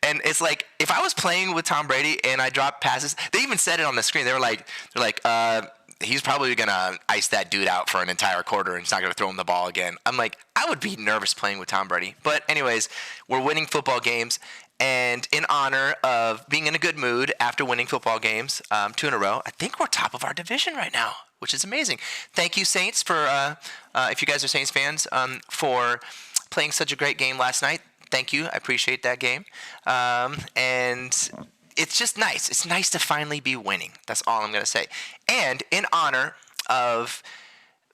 And it's like, if I was playing with Tom Brady and I dropped passes, they even said it on the screen. They're like, he's probably going to ice that dude out for an entire quarter and he's not going to throw him the ball again. I'm like, I would be nervous playing with Tom Brady. But anyways, we're winning football games. And in honor of being in a good mood after winning football games, 2 in a row, I think we're top of our division right now, which is amazing. Thank you, Saints, for if you guys are Saints fans, for playing such a great game last night. Thank you. I appreciate that game. And it's just nice. It's nice to finally be winning. That's all I'm going to say. And in honor of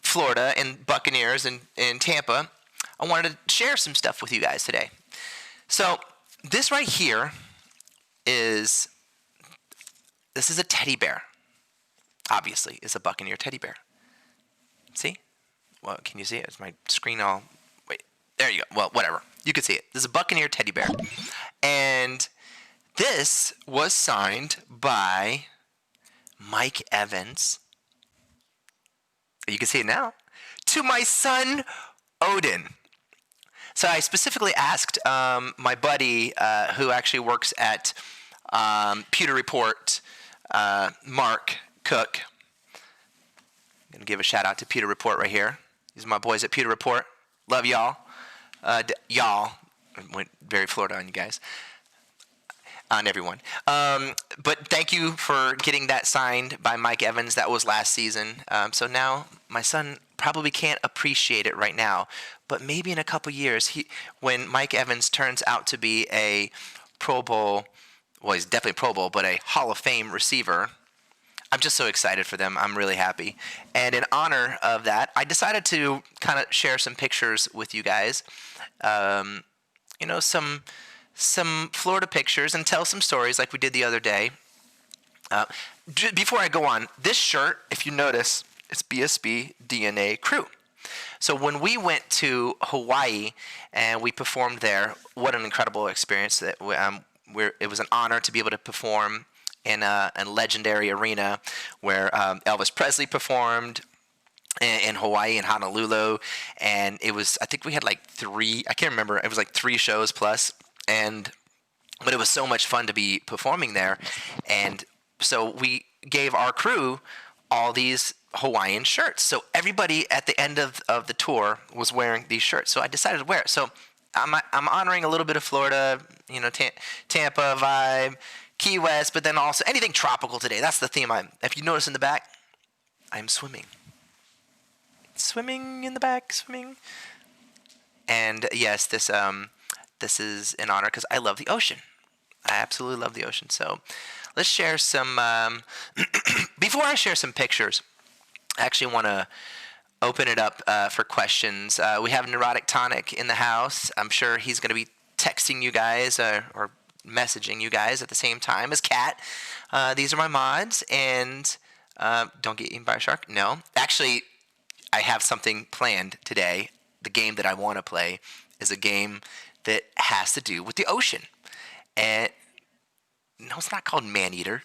Florida and Buccaneers and Tampa, I wanted to share some stuff with you guys today. So this right here is a teddy bear. Obviously, it's a Buccaneer teddy bear. See? Well, can you see it? Is my screen all... Wait, there you go. Well, whatever. You can see it. This is a Buccaneer teddy bear. And this was signed by Mike Evans. You can see it now. To my son, Odin. So I specifically asked my buddy who actually works at Pewter Report, Mark Cook. I'm going to give a shout out to Pewter Report right here. These are my boys at Pewter Report. Love y'all. Y'all. I went very Florida on you guys. On everyone. But thank you for getting that signed by Mike Evans. That was last season. So now my son probably can't appreciate it right now. But maybe in a couple years, when Mike Evans turns out to be a Pro Bowl, well, he's definitely Pro Bowl, but a Hall of Fame receiver, I'm just so excited for them. I'm really happy. And in honor of that, I decided to kind of share some pictures with you guys. Some Florida pictures and tell some stories like we did the other day. Before I go on, this shirt, if you notice, it's BSB DNA Crew. So when we went to Hawaii and we performed there, what an incredible experience! It was an honor to be able to perform in a legendary arena where Elvis Presley performed in Hawaii, in Honolulu, and it was, I think we had like 3, I can't remember, it was like 3 shows plus, but it was so much fun to be performing there. And so we gave our crew all these Hawaiian shirts. So everybody at the end of the tour was wearing these shirts. So I decided to wear it. So I'm honoring a little bit of Florida, Tampa vibe, Key West, but then also anything tropical today. That's the theme. If you notice in the back, I'm swimming. Swimming in the back, swimming. And yes, this is in honor because I love the ocean. I absolutely love the ocean. So let's share some, before I share some pictures, I actually want to open it up for questions. We have Neurotic Tonic in the house. I'm sure he's going to be texting you guys or messaging you guys at the same time as Kat. These are my mods, and don't get eaten by a shark. No. Actually, I have something planned today. The game that I want to play is a game that has to do with the ocean. And no, it's not called Maneater.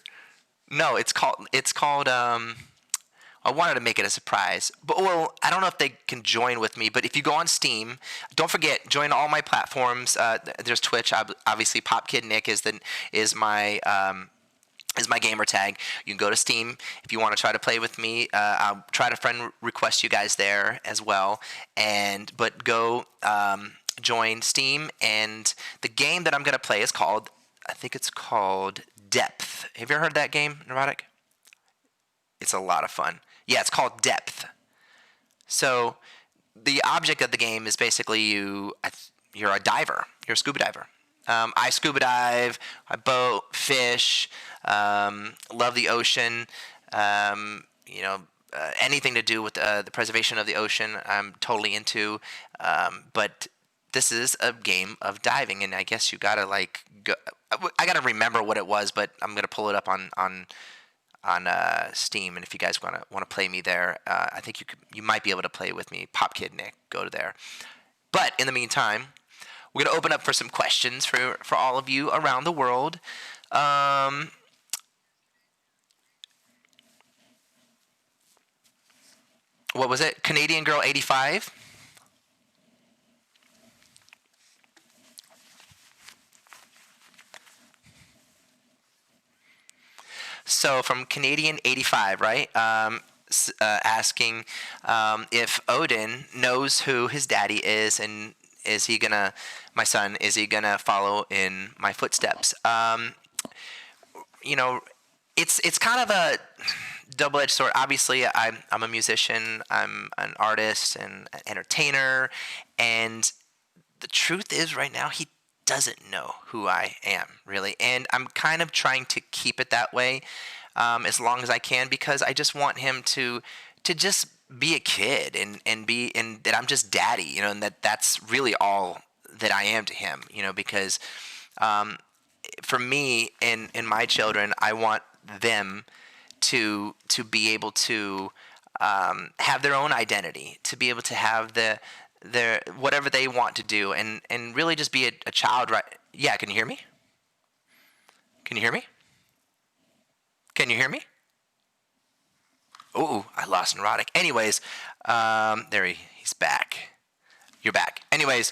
No, it's called I wanted to make it a surprise. But well, I don't know if they can join with me, but if you go on Steam, don't forget, join all my platforms. There's Twitch, obviously PopKidNick is my gamer tag. You can go to Steam if you want to try to play with me. I'll try to friend request you guys there as well. But go join Steam, and the game that I'm going to play is called, I think it's called Depth. Have you ever heard that game, Neurotic? It's a lot of fun. Yeah, it's called Depth. So the object of the game is basically you're a diver. You're a scuba diver. I scuba dive, I boat, fish, love the ocean, anything to do with the preservation of the ocean, I'm totally into. But this is a game of diving, and I guess you gotta go. I gotta remember what it was, but I'm gonna pull it up on Steam, and if you guys want to play me there, I think you might be able to play with me. PopKidNick, go to there. But in the meantime, we're going to open up for some questions for all of you around the world. What was it? Canadian Girl 85? So from Canadian 85, right? Asking if Odin knows who his daddy is, and is he gonna, my son, is he gonna follow in my footsteps? You know, it's kind of a double-edged sword. Obviously, I'm a musician, I'm an artist and an entertainer, and the truth is, right now, he doesn't know who I am really, and I'm kind of trying to keep it that way as long as I can, because I just want him to just be a kid, and be, and that I'm just daddy, and that's really all that I am to him, because um, for me and my children, I want them to be able to have their own identity, to be able to have their whatever they want to do, and really just be a child, right? Yeah, can you hear me? Can you hear me? Can you hear me? Oh, I lost neurotic. Anyways, there he's back. You're back. Anyways,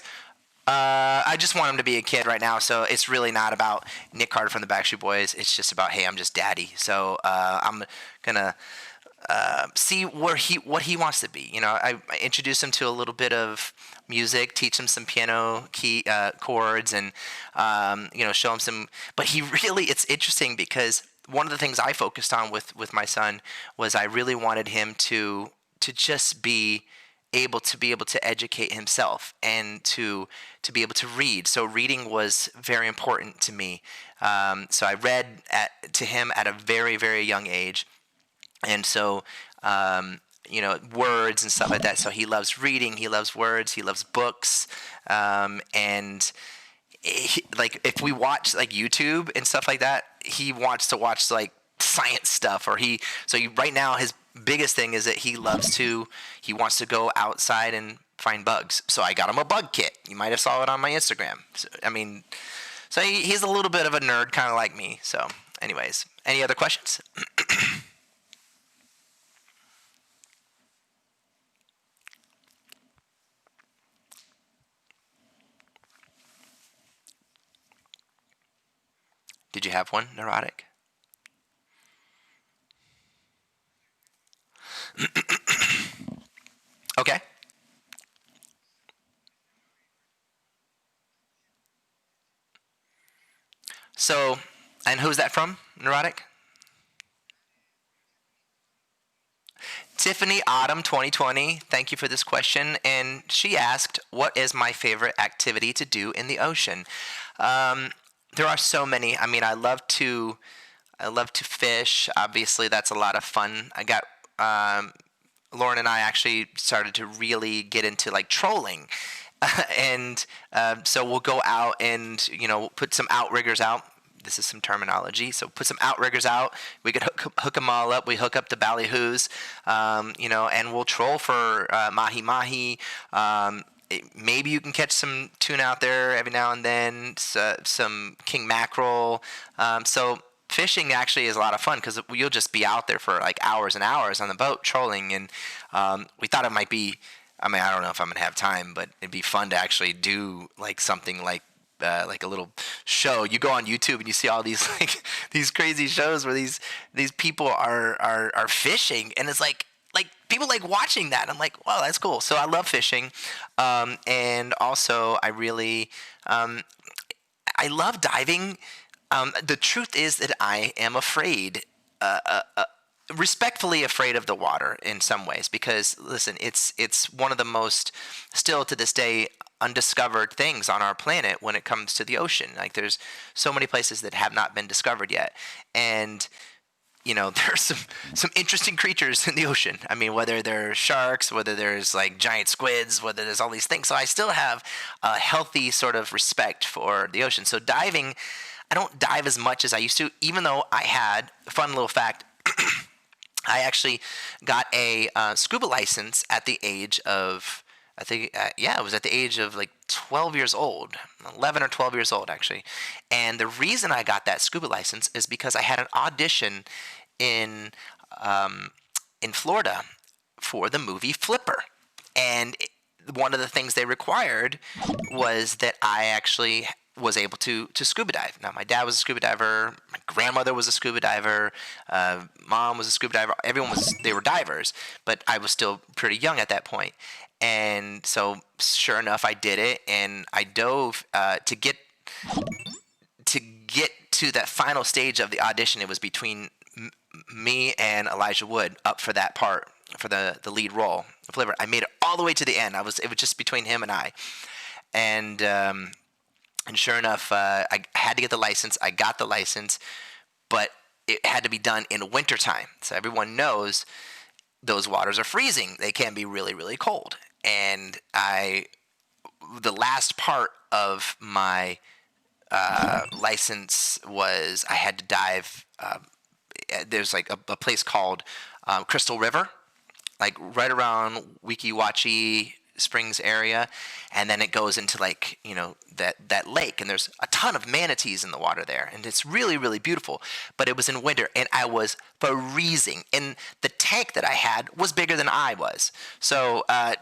I just want him to be a kid right now, so it's really not about Nick Carter from the Backstreet Boys. It's just about, hey, I'm just daddy. So I'm gonna see what he wants to be. I introduce him to a little bit of music, teach him some piano key chords, and show him some. But he really, it's interesting because one of the things I focused on with my son was I really wanted him to just be able to educate himself, and to be able to read. So reading was very important to me. So I read to him at a very, very young age, and so words and stuff like that. So he loves reading, he loves words, he loves books, and like if we watch like YouTube and stuff like that, he wants to watch like science stuff, right now his biggest thing is that he wants to go outside and find bugs. So I got him a bug kit. You might have saw it on my Instagram. So he's a little bit of a nerd, kind of like me. So anyways, any other questions? Did you have one, neurotic? Okay. So, and who's that from, neurotic? Tiffany Autumn 2020, thank you for this question. And she asked, what is my favorite activity to do in the ocean? Um, there are so many. I mean, I love to fish. Obviously, that's a lot of fun. Lauren and I actually started to really get into like trolling. And so we'll go out and put some outriggers out. This is some terminology. So put some outriggers out. We could hook them all up. We hook up the ballyhoos, and we'll troll for mahi mahi. Maybe you can catch some tuna out there every now and then. Some king mackerel. So fishing actually is a lot of fun because you'll just be out there for like hours and hours on the boat trolling. And we thought it might be. I mean, I don't know if I'm gonna have time, but it'd be fun to actually do like something like a little show. You go on YouTube and you see all these like these crazy shows where these people are fishing, and it's like people like watching that. I'm like, wow, that's cool. So I love fishing, and also I love diving. The truth is that I am afraid. Respectfully afraid of the water in some ways, because listen, it's one of the most, still to this day, undiscovered things on our planet when it comes to the ocean. Like there's so many places that have not been discovered yet, and there's some interesting creatures in the ocean. I mean, whether they're sharks, whether there's like giant squids, whether there's all these things. So I still have a healthy sort of respect for the ocean. So diving, I don't dive as much as I used to, even though I had a fun little fact. I actually got a scuba license at the age of, I think, it was at the age of like 12 years old, 11 or 12 years old, actually. And the reason I got that scuba license is because I had an audition in Florida for the movie Flipper. And one of the things they required was that I actually was able to scuba dive. Now, my dad was a scuba diver. My grandmother was a scuba diver. Mom was a scuba diver. They were divers, but I was still pretty young at that point. And so, sure enough, I did it, and I dove to get to that final stage of the audition. It was between me and Elijah Wood up for that part, for the lead role of Liver. I made it all the way to the end. It was just between him and I, and sure enough, I had to get the license. I got the license, but it had to be done in wintertime. So everyone knows those waters are freezing. They can be really, really cold. And the last part of my license was I had to dive. There's like a place called Crystal River, like right around Weeki Wachee Springs area, and then it goes into like that lake, and there's a ton of manatees in the water there, and it's really, really beautiful. But it was in winter, and I was freezing, and the tank that I had was bigger than I was, so I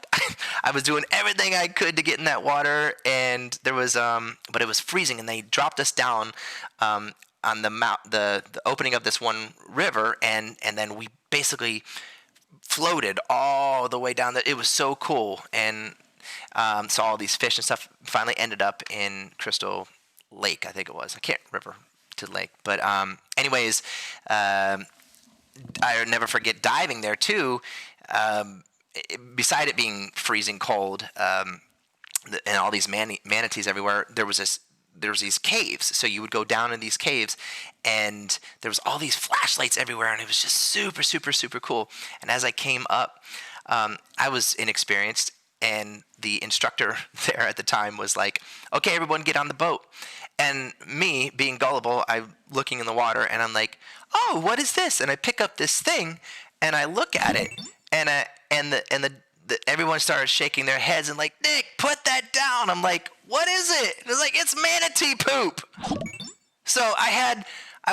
was doing everything I could to get in that water, and there was but it was freezing, and they dropped us down on the opening of this one river, and then we basically floated all the way down there. It was so cool, and saw all these fish and stuff. Finally ended up in Crystal Lake, I think it was. I can't remember to lake, but anyways, I never forget diving there too. Beside it being freezing cold, and all these manatees everywhere, there was these caves. So you would go down in these caves, and there was all these flashlights everywhere, and it was just super, super, super cool. And as I came up, I was inexperienced, and the instructor there at the time was like, "Okay, everyone get on the boat." And me, being gullible, I'm looking in the water, and I'm like, "Oh, what is this?" And I pick up this thing, and I look at it, and everyone started shaking their heads and like, "Nick, put that down." I'm like, "What is it?" It was like, "It's manatee poop." So I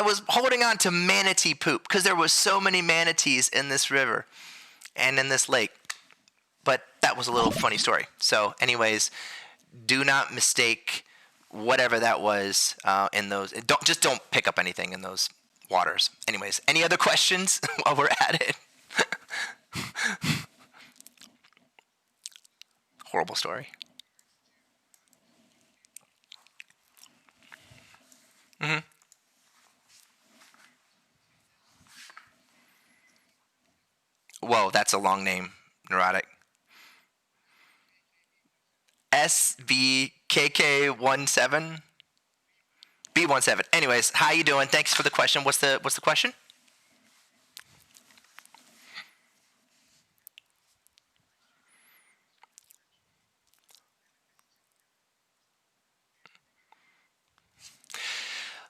was holding on to manatee poop because there was so many manatees in this river and in this lake. But that was a little funny story. So anyways, do not mistake whatever that was in those. Don't pick up anything in those waters. Anyways, any other questions while we're at it? Horrible story. Mm-hmm. Whoa, that's a long name. Neurotic. SVKK17 B17. Anyways, how you doing? Thanks for the question. What's the question?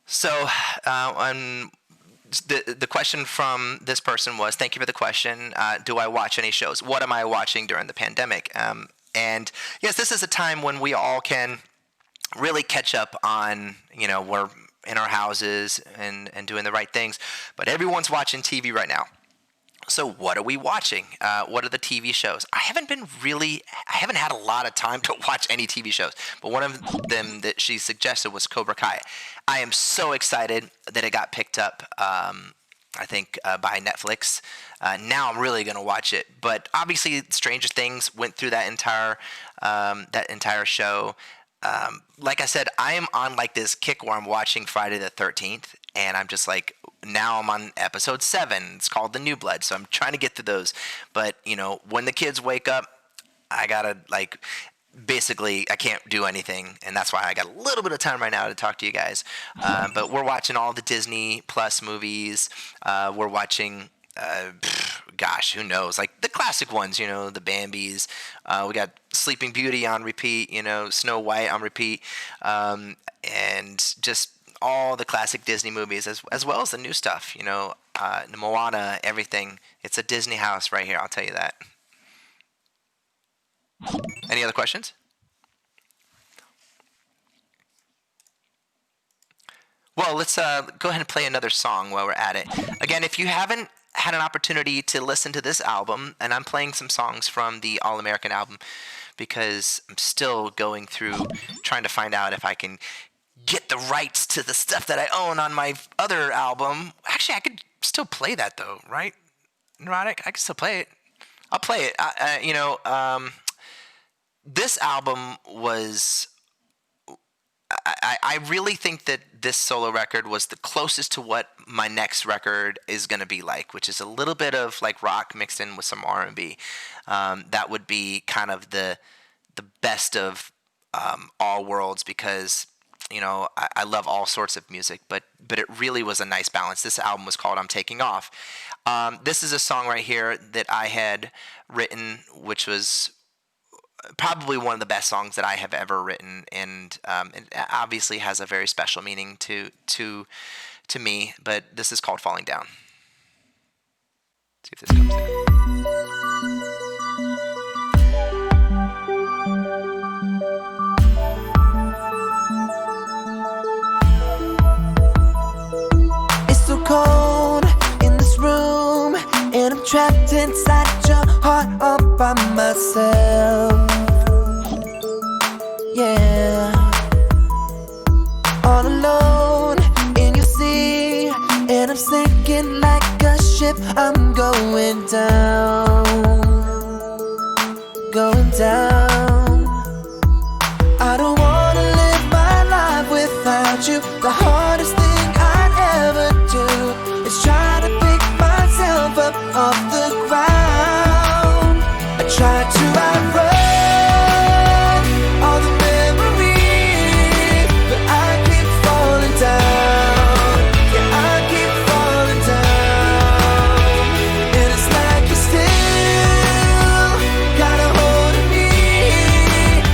So, the question from this person was, thank you for the question. Do I watch any shows? What am I watching during the pandemic? And yes, this is a time when we all can really catch up on, we're in our houses and doing the right things, but everyone's watching TV right now. So what are we watching? What are the TV shows? I haven't had a lot of time to watch any TV shows, but one of them that she suggested was Cobra Kai. I am so excited that it got picked up, I think, by Netflix. Now I'm really going to watch it. But obviously Stranger Things went through that entire show. Like I said, I am on like this kick where I'm watching Friday the 13th, and I'm just like, now I'm on episode 7. It's called The New Blood, so I'm trying to get through those. But, when the kids wake up, I gotta, basically, I can't do anything, and that's why I got a little bit of time right now to talk to you guys. But we're watching all the Disney Plus movies. We're watching, gosh, who knows? Like the classic ones, the Bambis. We got Sleeping Beauty on repeat, Snow White on repeat, and just all the classic Disney movies, as well as the new stuff, Moana, everything. It's a Disney house right here, I'll tell you that. Any other questions? Well, let's go ahead and play another song while we're at it. Again, if you haven't had an opportunity to listen to this album, and I'm playing some songs from the All American album because I'm still going through trying to find out if I can get the rights to the stuff that I own on my other album. Actually, I could still play that though, right? Neurotic, I can still play it. I'll play it. This album was. I really think that this solo record was the closest to what my next record is going to be like, which is a little bit of like rock mixed in with some R&B. That would be kind of the best of all worlds because I love all sorts of music, but it really was a nice balance. This album was called "I'm Taking Off." This is a song right here that I had written, which was probably one of the best songs that I have ever written, and it obviously has a very special meaning to me. But this is called "Falling Down." Let's see if this comes in. It's so cold in this room, and I'm trapped inside your heart all by myself. Yeah, all alone in your sea, and I'm sinking like a ship. I'm going down, going down. I don't wanna live my life without you. The hardest thing I'd ever do is try to pick myself up off the ground. I try to outrun all the memories, but I keep falling down. Yeah, I keep falling down. And it's like you still got a hold of me,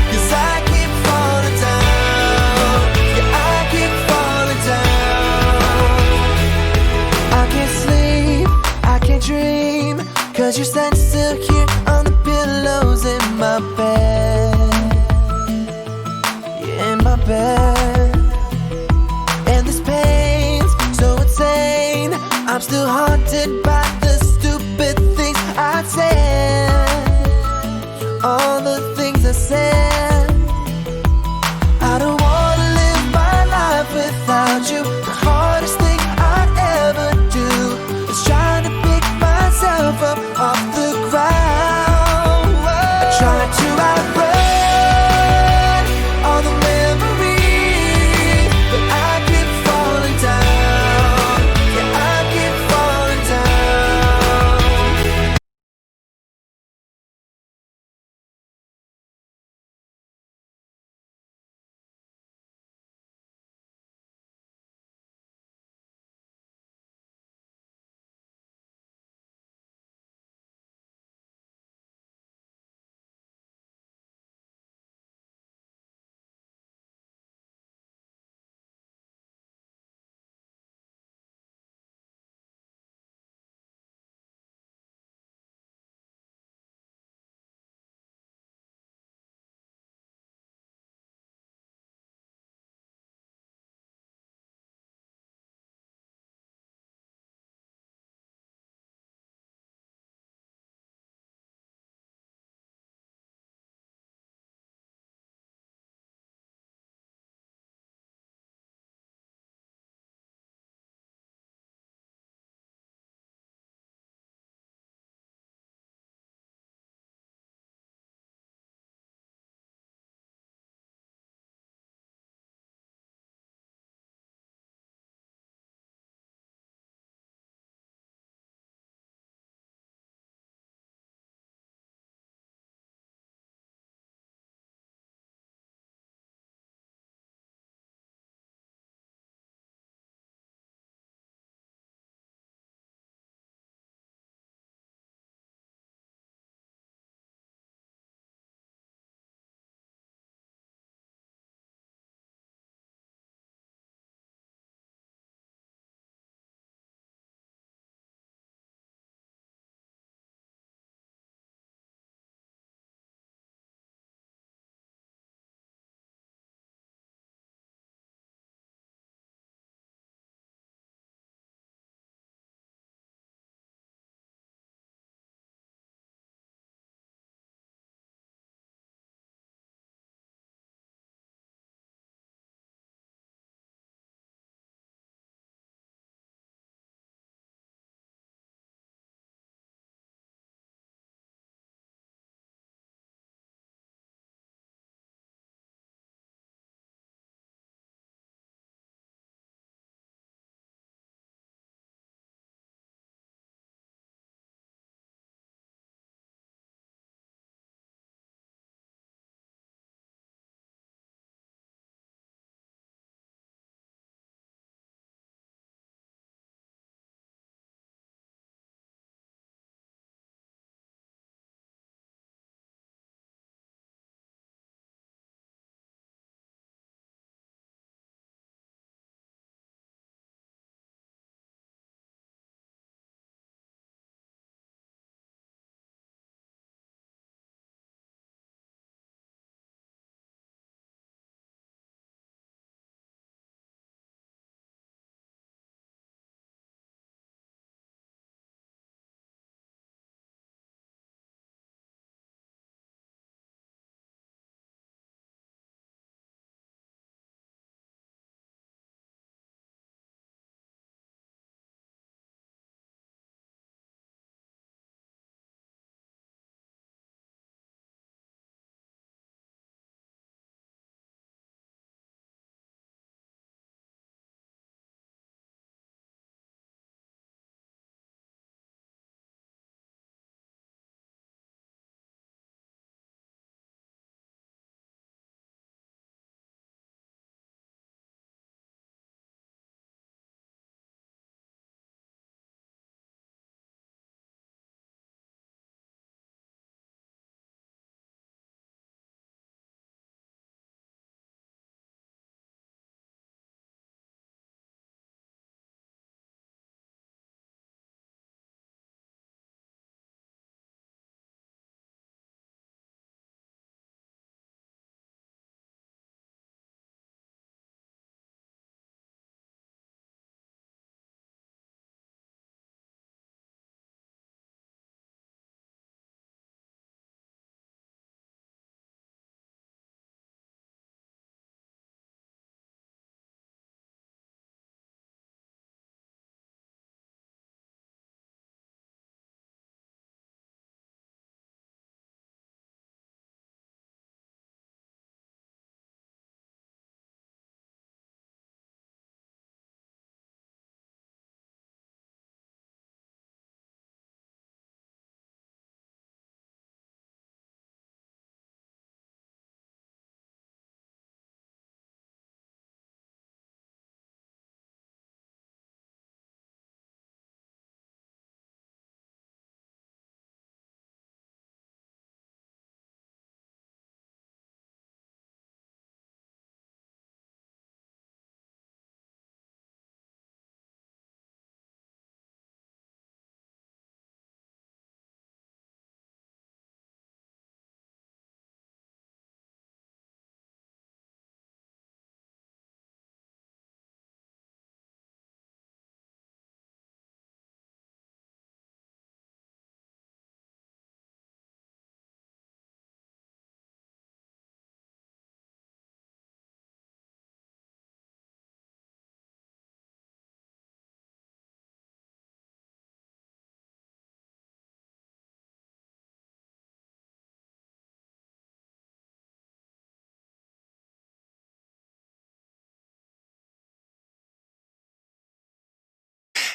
'cause I keep falling down. Yeah, I keep falling down. I can't sleep, I can't dream, 'cause you're standing still here on the pillows in my bed. Yeah, in my bed. And this pain's so insane, I'm still haunted by the stupid things I said, all the things I said. I don't wanna live my life without you. The hardest thing I'd ever do is trying to pick myself up off the ground. I try to outrun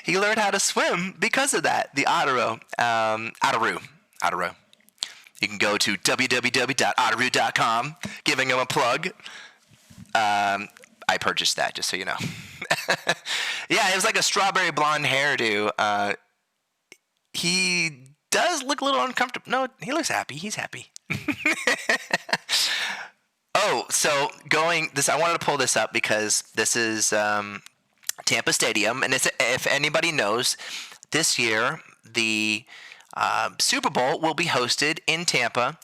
he learned how to swim because of that. The Otteroo, Otteroo. You can go to www.otteroo.com, giving him a plug. I purchased that, just so you know. Yeah, it was like a strawberry blonde hairdo. He does look a little uncomfortable. No, he looks happy. He's happy. Oh, so I wanted to pull this up because this is Tampa Stadium, and if anybody knows, this year the Super Bowl will be hosted in Tampa.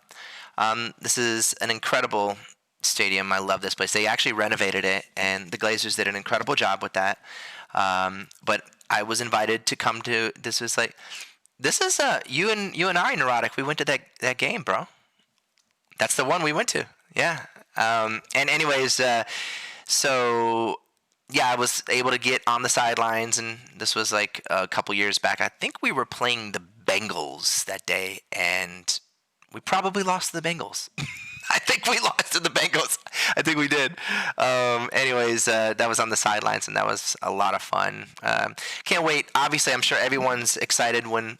This is an incredible stadium. I love this place. They actually renovated it, and the Glazers did an incredible job with that. But I was invited to come to. This is you and I, Neurotic. We went to that game, bro. That's the one we went to. Yeah. And anyways, so yeah, I was able to get on the sidelines, and this was like a couple years back. I think we were playing the Bengals that day, and we probably lost to the Bengals. I think we lost to the Bengals. I think we did. Anyways, that was on the sidelines, and that was a lot of fun. Can't wait. Obviously, I'm sure everyone's excited when,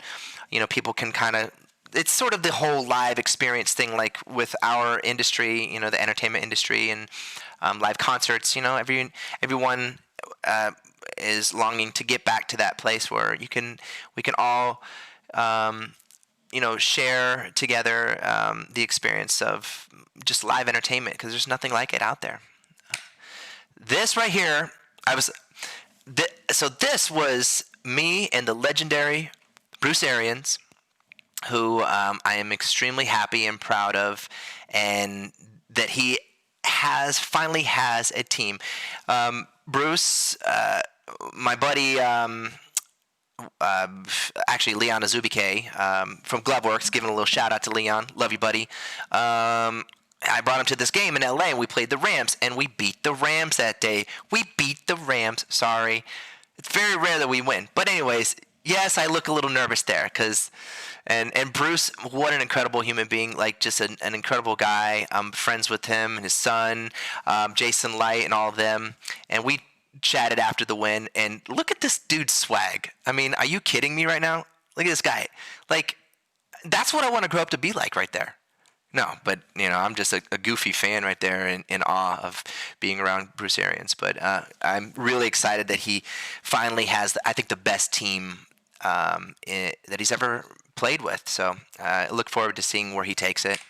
people can kind of. It's sort of the whole live experience thing, like with our industry, the entertainment industry and live concerts. Everyone is longing to get back to that place where we can all, share together the experience of just live entertainment, because there's nothing like it out there. This right here, so this was me and the legendary Bruce Arians, who I am extremely happy and proud of, and that he finally has a team. Bruce, my buddy, actually Leon Azubike from Gloveworks, giving a little shout out to Leon. Love you, buddy. I brought him to this game in LA, and we played the Rams, and we beat the Rams that day. We beat the Rams. Sorry. It's very rare that we win. But anyways, yes, I look a little nervous there because, and Bruce, what an incredible human being, like just an incredible guy. I'm friends with him and his son, Jason Light, and all of them. And we chatted after the win, and look at this dude's swag. I mean, are you kidding me right now? Look at this guy. Like, that's what I want to grow up to be like right there. No, but, I'm just a goofy fan right there in awe of being around Bruce Arians. But I'm really excited that he finally has, I think, the best team that he's ever played with. So I look forward to seeing where he takes it.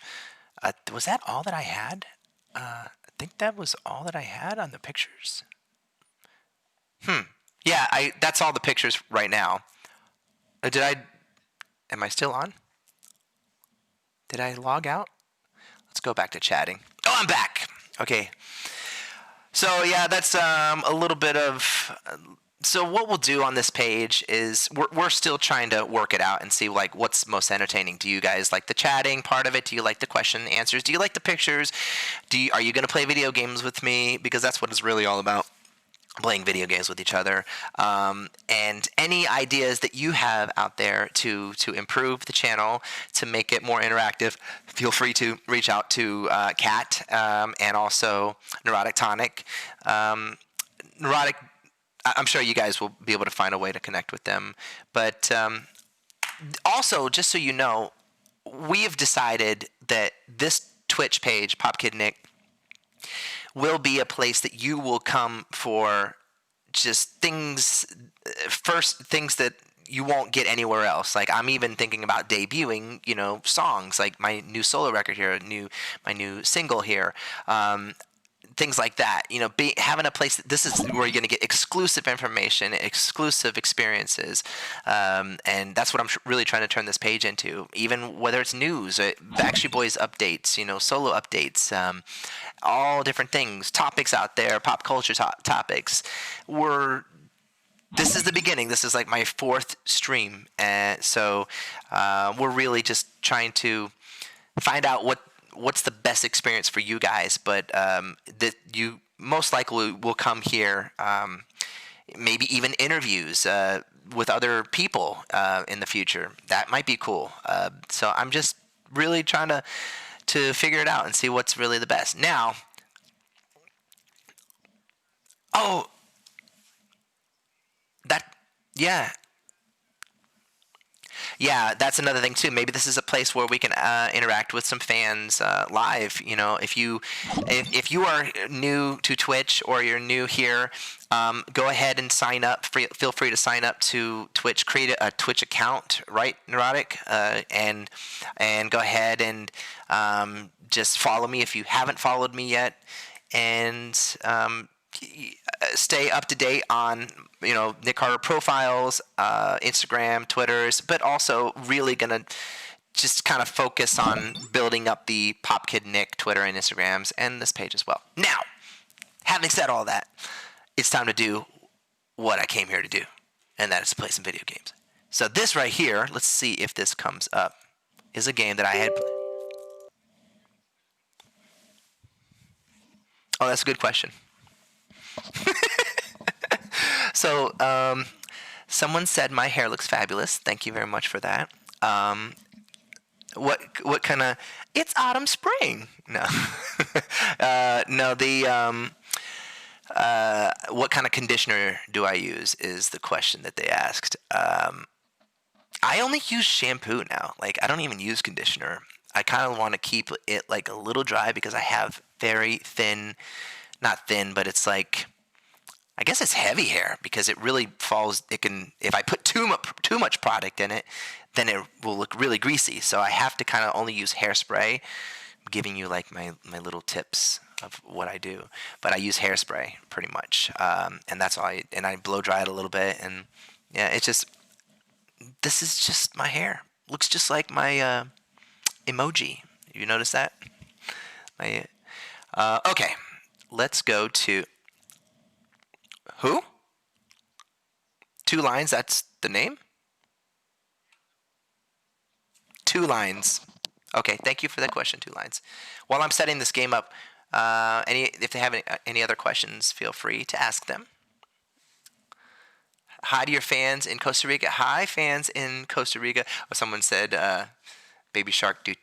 Was that all that I had? I think that was all that I had on the pictures. Yeah, that's all the pictures right now. Am I still on? Did I log out? Let's go back to chatting. Oh, I'm back. Okay. So yeah, that's a little bit of. So what we'll do on this page is we're still trying to work it out and see like what's most entertaining. Do you guys like the chatting part of it? Do you like the question and answers? Do you like the pictures? Are you going to play video games with me? Because that's what it's really all about. Playing video games with each other, and any ideas that you have out there to improve the channel, to make it more interactive, feel free to reach out to Kat and also Neurotic Tonic. Neurotic, I'm sure you guys will be able to find a way to connect with them. But also, just so you know, we have decided that this Twitch page, PopKidNick, will be a place that you will come for just things that you won't get anywhere else. Like, I'm even thinking about debuting, songs like my new solo record here, my new single here, things like that. Having a place. This is where you're going to get exclusive information, exclusive experiences, and that's what I'm really trying to turn this page into. Even whether it's news, Backstreet Boys updates, solo updates, all different things, topics out there, pop culture topics. This is the beginning. This is like my 4th stream, and so we're really just trying to find out what's the best experience for you guys, but that you most likely will come here, maybe even interviews with other people in the future. That might be cool. So I'm just really trying to figure it out and see what's really the best. Now, Yeah. Yeah, that's another thing too. Maybe this is a place where we can interact with some fans live. You know, if you are new to Twitch or you're new here, go ahead and sign up. Feel free to sign up to Twitch. Create a Twitch account, right, Neurotic, and go ahead and just follow me if you haven't followed me yet, and stay up to date on Nick Carter profiles, Instagram, Twitters, but also really gonna just kind of focus on building up the PopKidNick Twitter and Instagrams and this page as well. Now, having said all that, it's time to do what I came here to do, and that is to play some video games. So this right here, let's see if this comes up, is a game that I had. Oh, that's a good question. So, someone said my hair looks fabulous. Thank you very much for that. What kind of? It's autumn, spring. No, no. What kind of conditioner do I use is the question that they asked. I only use shampoo now. Like, I don't even use conditioner. I kind of want to keep it like a little dry because I have very thin, not thin, but it's like, I guess it's heavy hair because it really falls. It can, if I put too much product in it, then it will look really greasy. So I have to kind of only use hairspray. I'm giving you like my little tips of what I do, but I use hairspray pretty much, and that's all. And I blow dry it a little bit, and yeah, it's just, this is just my hair. Looks just like my emoji. You notice that? Okay, let's go to who? 2 Lines. That's the name. 2 Lines. Okay, thank you for that question, 2 Lines. While I'm setting this game up, if they have any other questions, feel free to ask them. Hi to your fans in Costa Rica. Hi, fans in Costa Rica. Oh, someone said, "Baby Shark." Do.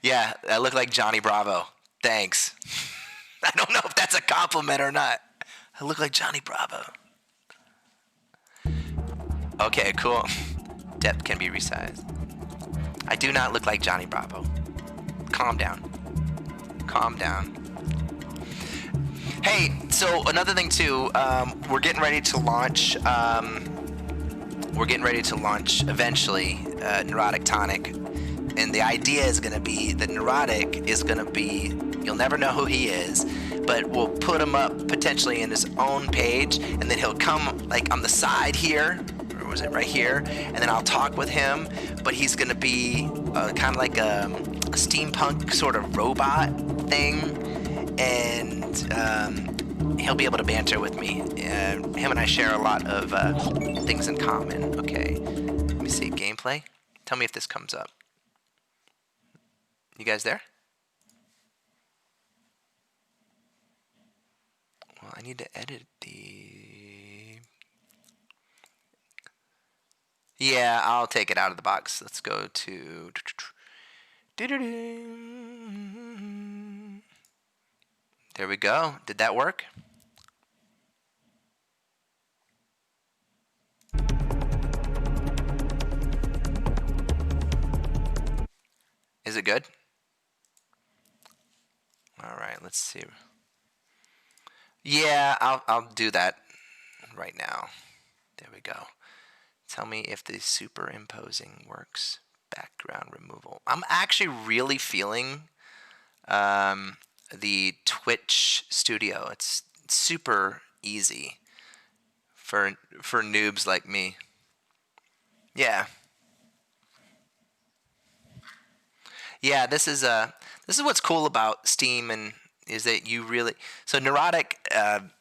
Yeah, I look like Johnny Bravo. Thanks. I don't know if that's a compliment or not. I look like Johnny Bravo. Okay, cool. Depth can be resized. I do not look like Johnny Bravo. Calm down. Calm down. Hey, so another thing too, we're getting ready to launch. We're getting ready to launch eventually Neurotic Tonic, and the idea is going to be that Neurotic is going to be. You'll never know who he is, but we'll put him up potentially in his own page, and then he'll come like on the side here, or was it right here? And then I'll talk with him, but he's going to be kind of like a steampunk sort of robot thing, and he'll be able to banter with me. Him and I share a lot of things in common. Okay, let me see, gameplay. Tell me if this comes up. You guys there? Well, I need to edit the... Yeah, I'll take it out of the box. Let's go to... There we go. Did that work? Is it good? All right, let's see. Yeah, I'll do that right now. There we go. Tell me if the superimposing works. Background removal. I'm actually really feeling the Twitch Studio. It's super easy for noobs like me. Yeah. Yeah, this is what's cool about Steam, and is that you really, so Neurotic, I'm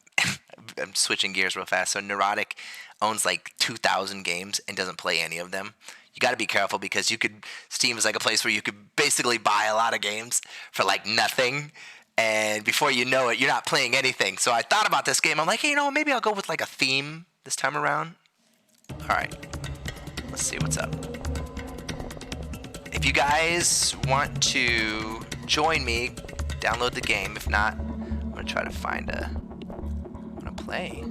switching gears real fast. So Neurotic owns like 2,000 games and doesn't play any of them. You got to be careful because Steam is like a place where you could basically buy a lot of games for like nothing, and before you know it, you're not playing anything. So I thought about this game. I'm like, hey, maybe I'll go with like a theme this time around. All right, let's see what's up. If you guys want to join me, download the game. If not, I'm gonna try to find I wanna play.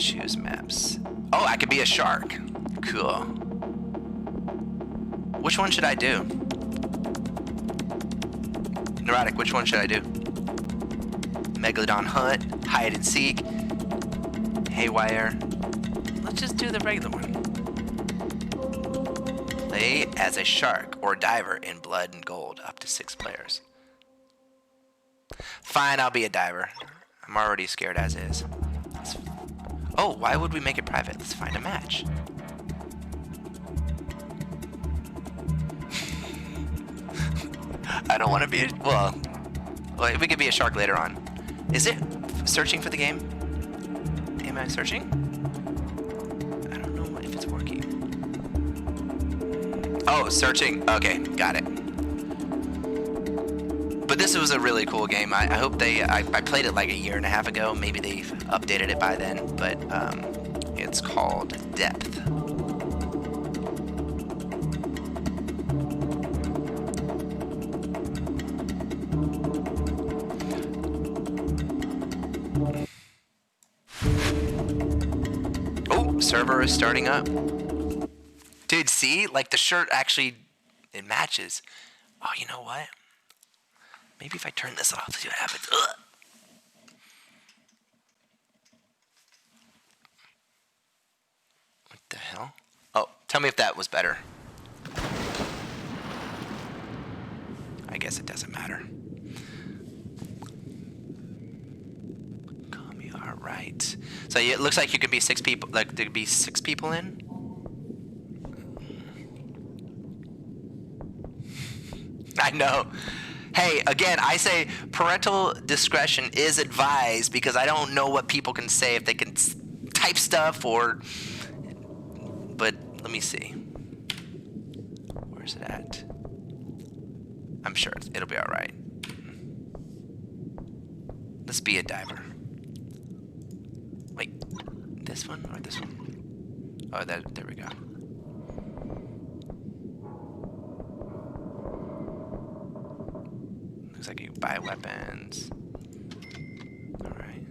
Choose maps. Oh, I could be a shark. Cool. Which one should I do? Neurotic, which one should I do? Megalodon hunt, hide and seek, haywire. Let's just do the regular one. Play as a shark or diver in blood and gold, up to 6 players. Fine, I'll be a diver. I'm already scared as is. Oh, why would we make it private? Let's find a match. I don't want to be well, we could be a shark later on. Is it searching for the game? Am I searching? I don't know if it's working. Oh, searching. Okay, got it. But this was a really cool game. I hope I played it like a year and a half ago. Maybe they've updated it by then, but it's called Depth. Oh, server is starting up. Dude, see? Like the shirt actually, it matches. Oh, you know what? Maybe if I turn this off, see what happens. Ugh. What the hell? Oh, tell me if that was better. I guess it doesn't matter. All right. So it looks like you could be 6 people. Like there could be 6 people in. I know. Hey, again, I say parental discretion is advised because I don't know what people can say if they can type stuff or. But let me see. Where's it at? I'm sure it'll be all right. Let's be a diver. Wait, this one or this one? Oh, there we go. Looks like you can buy weapons. Alright.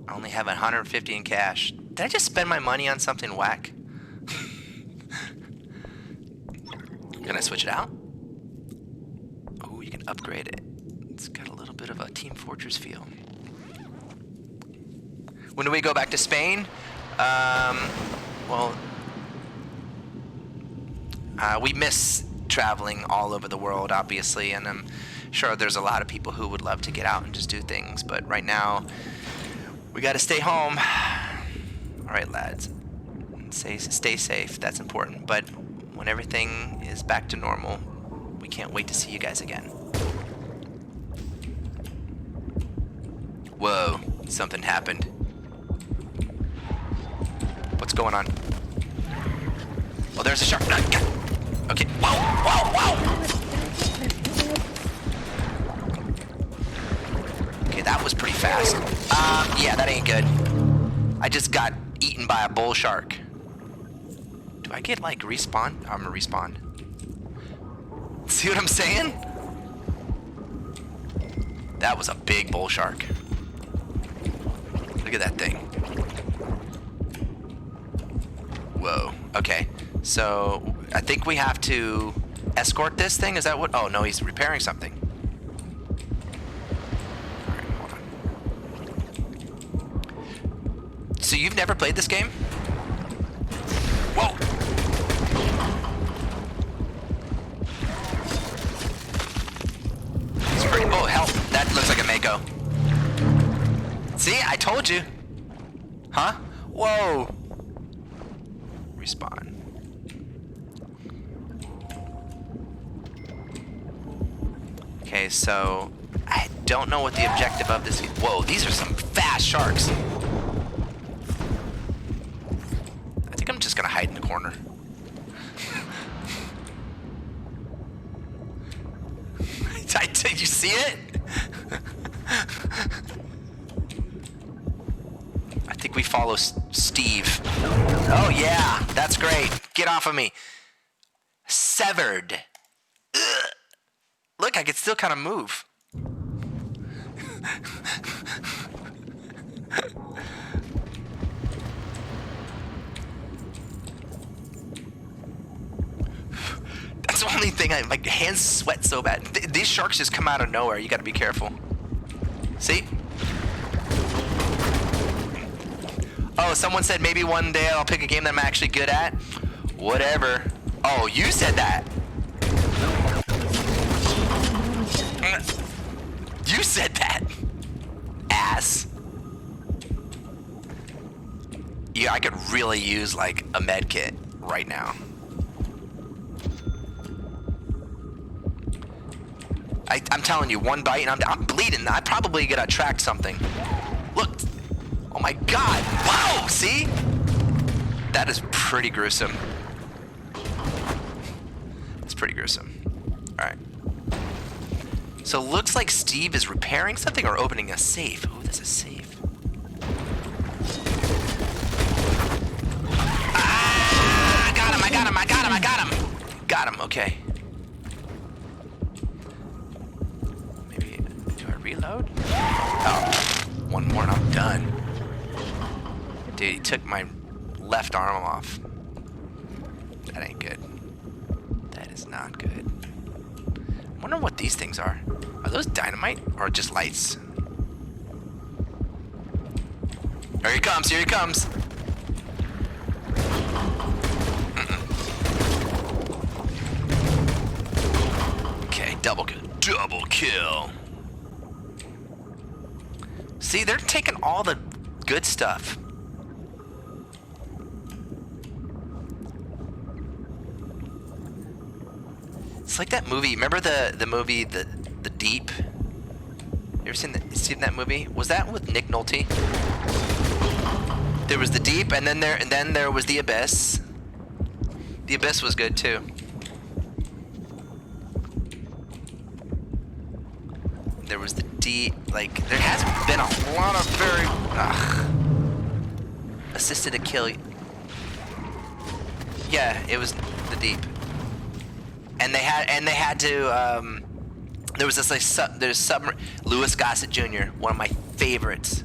I only have 150 in cash. Did I just spend my money on something whack? Can I switch it out? Oh, you can upgrade it. It's got a little bit of a Team Fortress feel. When do we go back to Spain? We miss traveling all over the world, obviously, and I'm sure there's a lot of people who would love to get out and just do things, but right now, we gotta stay home. All right, lads. Stay safe, that's important, but when everything is back to normal, we can't wait to see you guys again. Whoa, something happened. What's going on? Oh, there's a shark. Okay, whoa, whoa, whoa! Okay, that was pretty fast. Yeah, that ain't good. I just got eaten by a bull shark. Do I get, like, respawn? I'm gonna respawn. See what I'm saying? That was a big bull shark. Look at that thing. Whoa. Okay. So, I think we have to escort this thing? Is that what? Oh, no, he's repairing something. Alright, hold on. So, you've never played this game? Whoa! Oh, help. That looks like a Mako. See, I told you. Huh? Whoa. Respawn. Okay, so I don't know what the objective of this is. Whoa, these are some fast sharks. I think I'm just gonna hide in the corner. Did you see it? I think we follow Steve. Oh yeah, that's great. Get off of me. Severed. Ugh. Look, I can still kind of move. thing. My hands sweat so bad. These sharks just come out of nowhere. You got to be careful. See? Oh, someone said maybe one day I'll pick a game that I'm actually good at. Whatever. Oh, you said that. You said that. Ass. Yeah, I could really use like a med kit right now. I'm telling you, one bite and I'm bleeding. I probably gotta attract something. Look. Oh my God. Wow. See? That is pretty gruesome. It's pretty gruesome. All right. So looks like Steve is repairing something or opening a safe. Oh, there's a safe. Ah! Got him, I got him, I got him, I got him. Got him, okay. Maybe, do I reload? Oh, one more and I'm done. Dude, he took my left arm off. That ain't good. That is not good. I wonder what these things are. Are those dynamite or just lights? Here he comes, here he comes. Okay, double kill. Double kill. See, they're taking all the good stuff. It's like that movie. Remember the movie The Deep? You ever seen that movie? Was that with Nick Nolte? There was The Deep, and then there was The Abyss. The Abyss was good too. There was The Deep. Like there has been a lot of very assisted to kill. Yeah, it was The Deep. And they had to. There was this like there's submarine. Louis Gossett Jr., one of my favorites.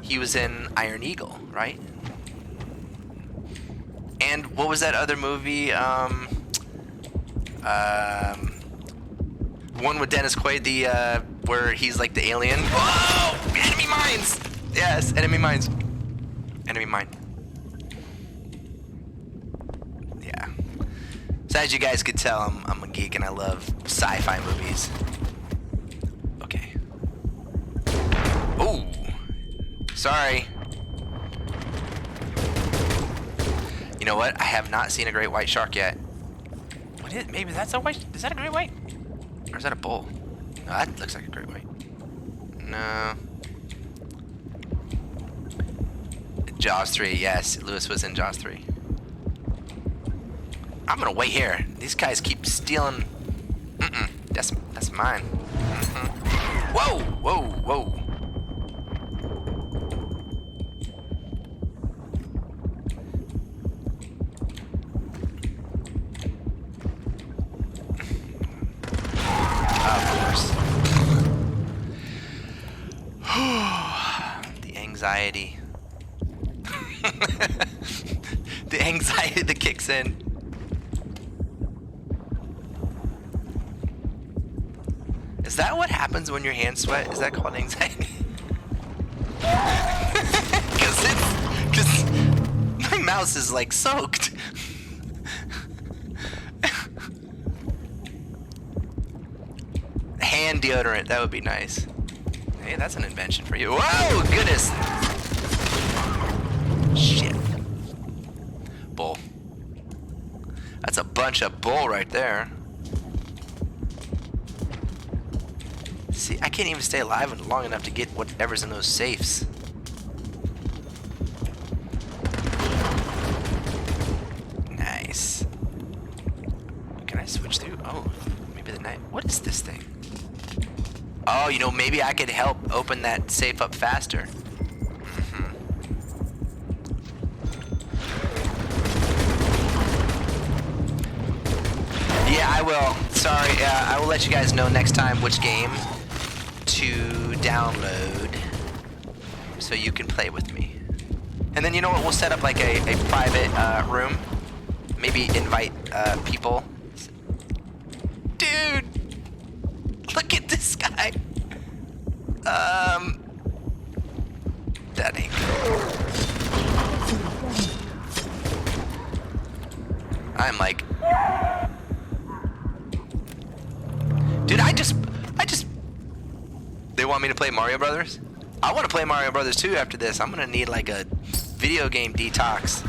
He was in Iron Eagle, right? And what was that other movie? One with Dennis Quaid, the where he's like the alien. Whoa! Enemy mines. Yes, enemy mines. Enemy mine. Yeah. So as you guys could tell, I'm a geek and I love sci-fi movies. Okay. Oh, sorry. You know what? I have not seen a great white shark yet. What is? Maybe that's a white. Is that a great white? Or is that a bull? No, that looks like a great white. No. Jaws 3. Yes, Lewis was in Jaws 3. I'm gonna wait here. These guys keep stealing. That's mine. Whoa, whoa, whoa. Of course. The anxiety. The anxiety that kicks in. Is that what happens when your hands sweat? Is that called anxiety? Because my mouse is like soaked. Hand deodorant, that would be nice. Hey, that's an invention for you. Whoa, goodness. Shit. Bull. That's a bunch of bull right there. See, I can't even stay alive long enough to get whatever's in those safes. Nice. Can I switch through? Oh, maybe the night. What is this thing? Oh, you know, maybe I could help open that safe up faster. Yeah, I will. Sorry, I will let you guys know next time which game to download so you can play with me. And then you know what? We'll set up like a private room maybe invite people. Dude, look at this guy. That ain't good. I'm like, dude, I just. They want me to play Mario Brothers? I want to play Mario Brothers 2 after this. I'm gonna need like a video game detox.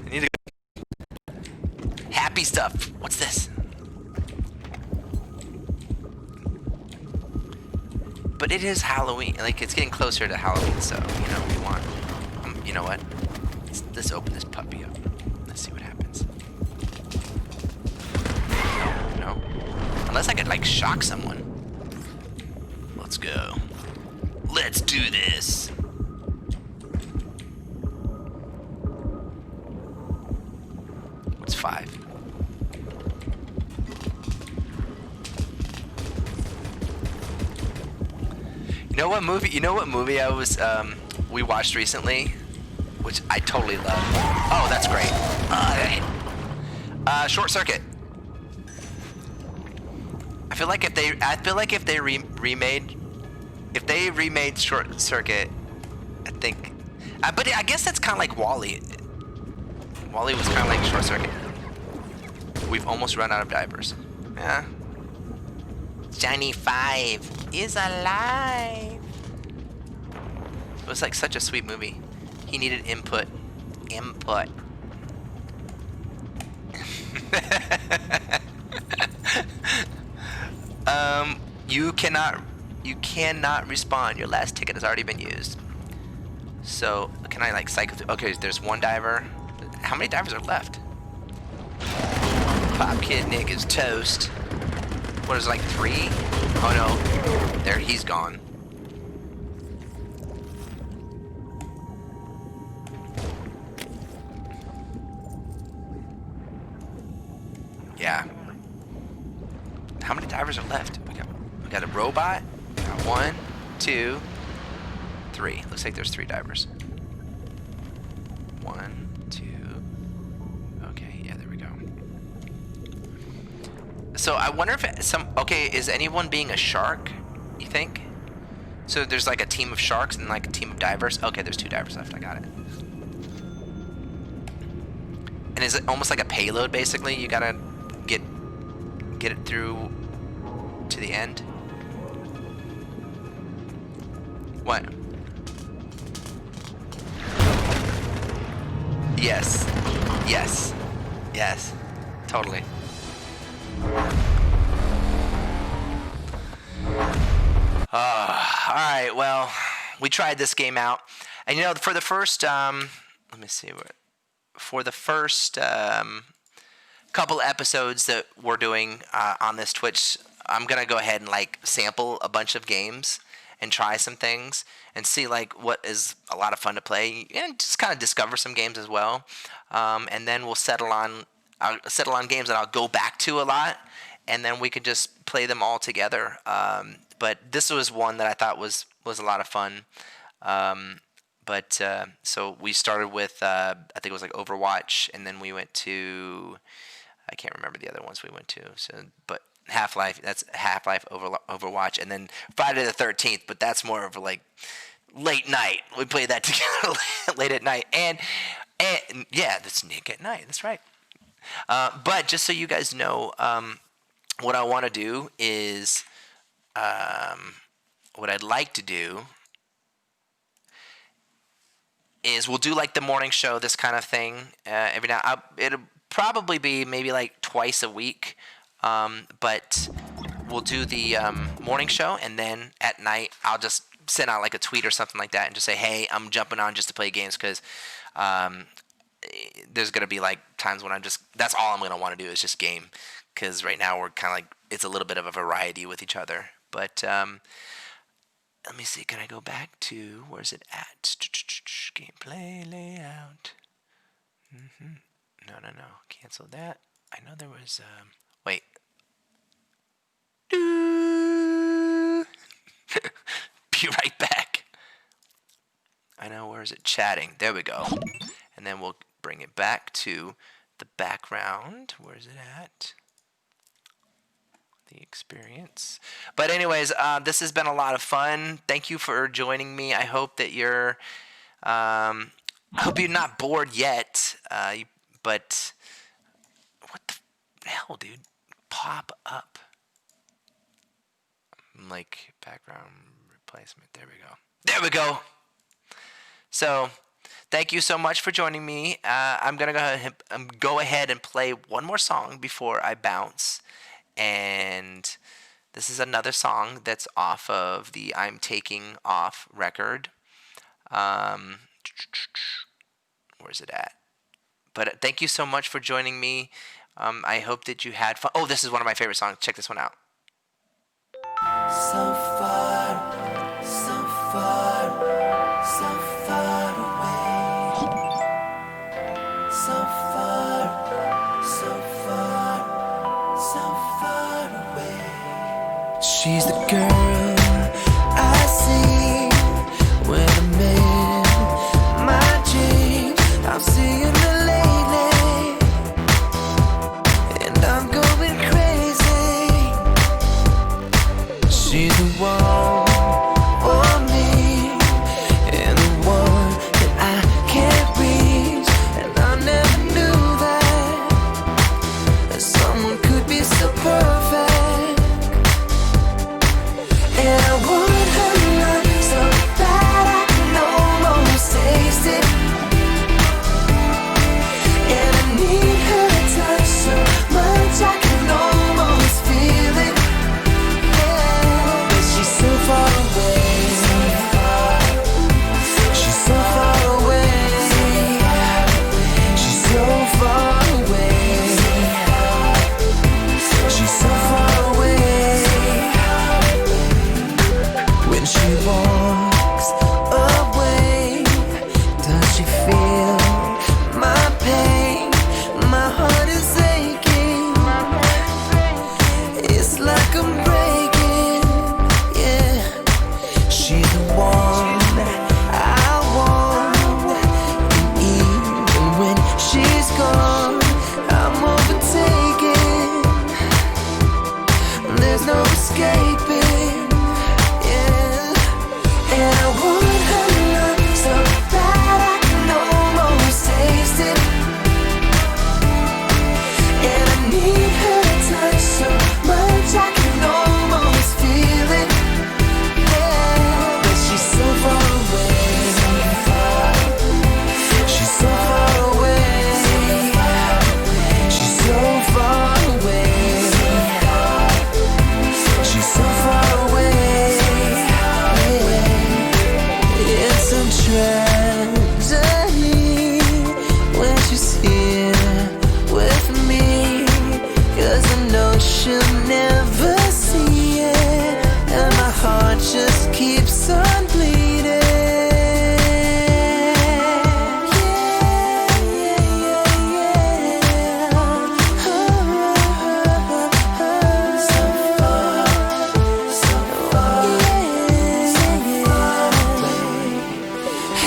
I need to happy stuff. What's this? But it is Halloween. Like, it's getting closer to Halloween, so you know we want. You know what? Let's open this puppy up. Let's see what happens. No. Unless I could like shock someone. Let's go. Let's do this. What's 5? You know what movie? You know what movie I was we watched recently, which I totally love. Oh, that's great. Short Circuit. I feel like if they remade Short Circuit, I think. But I guess that's kind of like Wall-E. Wall-E was kind of like Short Circuit. We've almost run out of divers. Yeah. Johnny 5 is alive. It was like such a sweet movie. He needed input. Input. You cannot respawn. Your last ticket has already been used. So can I like cycle through? Okay, there's one diver. How many divers are left? PopKidNick is toast. What is it, like 3? Oh no. There, he's gone. Yeah. How many divers are left? We got a robot. We got 1, 2, 3. Looks like there's 3 divers. 1, 2. Okay, yeah, there we go. So I wonder if is anyone being a shark, you think? So there's like a team of sharks and like a team of divers. Okay, there's 2 divers left. I got it. And is it almost like a payload basically? You gotta get it through to the end. What? Yes. Yes. Yes. Totally. Alright, well, we tried this game out. And you know, for the first, let me see what, for the first couple episodes that we're doing on this Twitch, I'm going to go ahead and like sample a bunch of games and try some things and see like what is a lot of fun to play and just kind of discover some games as well. And then we'll settle on games that I'll go back to a lot, and then we could just play them all together. But this was one that I thought was a lot of fun. So we started with I think it was like Overwatch, and then we went to, I can't remember the other ones we went to. So, but Half-Life, that's Half-Life, Overwatch, and then Friday the 13th. But that's more of a like late night. We played that together late at night, and yeah, that's Nick at night. That's right. But just so you guys know, what I want to do is, what I'd like to do is we'll do like the morning show, this kind of thing. Every now, it'll probably be maybe like twice a week. But we'll do the morning show, and then at night I'll just send out like a tweet or something like that and just say, hey, I'm jumping on just to play games, because there's going to be like times when that's all I'm going to want to do is just game, because right now we're kind of like, it's a little bit of a variety with each other. But let me see, can I go back to, where's it at? Gameplay layout. No, cancel that. I know there was, wait. Be right back. I know, where is it? Chatting. There we go. and then we'll bring it back to the background. Where's it at? The experience. But anyways, this has been a lot of fun. Thank you for joining me. I hope that I hope you're not bored yet. But what the hell, dude? Pop up. Like background replacement. There we go. There we go. So, thank you so much for joining me. I'm gonna go ahead and play one more song before I bounce. And this is another song that's off of the I'm Taking Off record. Where's it at? But thank you so much for joining me. I hope that you had fun. Oh, this is one of my favorite songs. Check this one out. So far, so far, so far away. So far, so far, so far away. She's the girl I see when I'm in my dreams. I'm seeing her lately, and I'm going crazy. She's the one for me, and the one that I can't reach. And I never knew that someone could be so perfect. And I want her love so bad I can almost taste it. And I need her touch so much I can almost feel it. She's so far away. She's so far away. She's so far away. She's so far away. When she walks away, does she feel my pain? My heart is aching. It's like I'm breaking. Yeah, she's the one I want. And even when she's gone, I'm overtaken. There's no escaping. Yeah, and I want her love so bad I can almost taste it. And I need her touch so much I can almost feel it. Yeah, but she's so far away. She's so far away. She's so far away. She's so far away. Yeah. It's a tragedy when she's here with me, 'cause I know she'll never see it, and my heart just keeps on bleeding. So far, so far, so far away.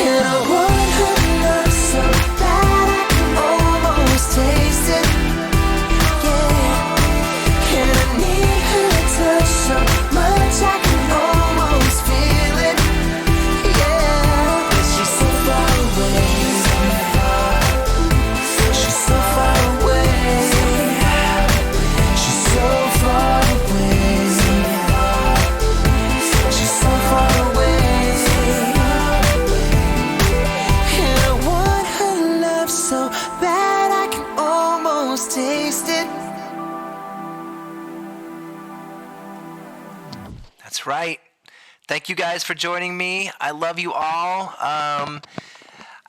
And I want her love so bad I can almost taste it. Yeah, and I need her touch so much I can almost feel it. Yeah, but she's so far away. She's so far away. She's so far away. She's so far away. And I want her love so bad I can almost taste it. That's right. Thank you guys for joining me. I love you all.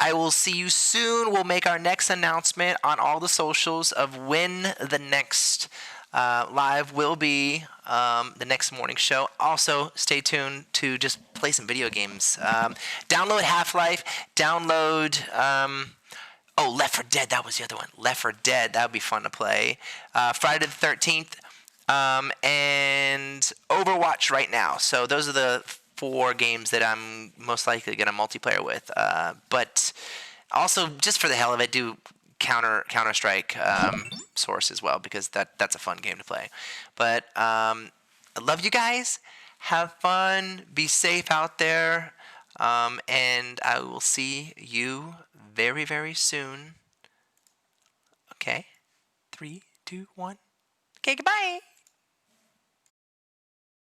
I will see you soon. We'll make our next announcement on all the socials of when the next live will be, the next morning show. Also, stay tuned to just play some video games. Download Half-Life. Download... Left 4 Dead. That was the other one. Left 4 Dead. That would be fun to play. Friday the 13th. And Overwatch right now. So those are the 4 games that I'm most likely going to multiplayer with. But Also, just for the hell of it, do Counter Strike Source as well, because that's a fun game to play. But I love you guys. Have fun. Be safe out there. And I will see you very, very soon. Okay. 3, 2, 1. Okay, goodbye.